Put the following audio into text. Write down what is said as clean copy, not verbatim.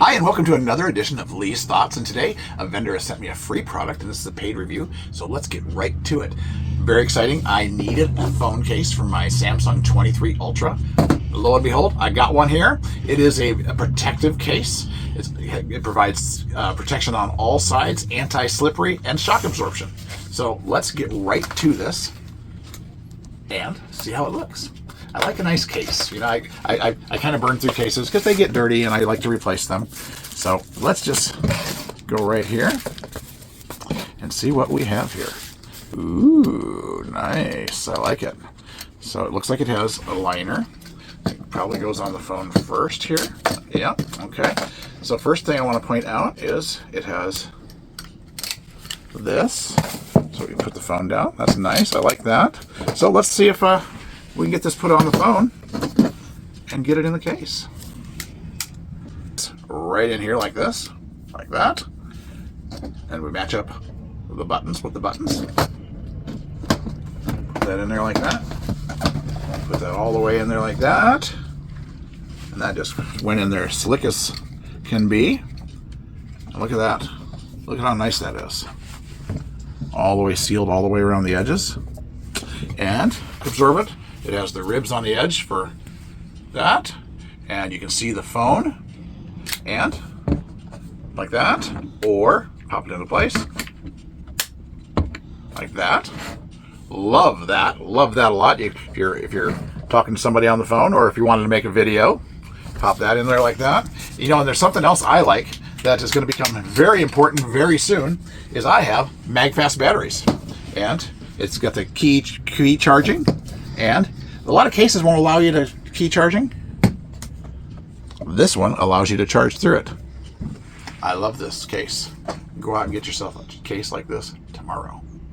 Hi, and welcome to another edition of Lee's Thoughts. And today, a vendor has sent me a free product, and this is a paid review. So let's get right to it. Very exciting. I needed a phone case for my Samsung 23 Ultra. Lo and behold, I got one here. It is a protective case. It provides protection on all sides, anti-slippery, and shock absorption. So let's get right to this and see how it looks. I like a nice case. You know, I kind of burn through cases because they get dirty and I like to replace them. So let's just go right here and see what we have here. Ooh, nice. I like it. So it looks like it has a liner. It probably goes on the phone first here. Yeah, okay. So first thing I want to point out is it has this. So we put the phone down. That's nice. I like that. So let's see if we can get this put on the phone and get it in the case. It's right in here like this, like that. And we match up the buttons with the buttons. Put that in there like that. Put that all the way in there like that. And that just went in there slick as can be. And look at that. Look at how nice that is. All the way sealed all the way around the edges. And absorbent. It has the ribs on the edge for that, and you can see the phone, and like that, or pop it into place, like that. Love that a lot. If you're talking to somebody on the phone, or if you wanted to make a video, pop that in there like that. You know, and there's something else I like that is going to become very important very soon, is I have MagFast batteries, and it's got the key charging, and a lot of cases won't allow you to key charging. This one allows you to charge through it. I love this case. Go out and get yourself a case like this tomorrow.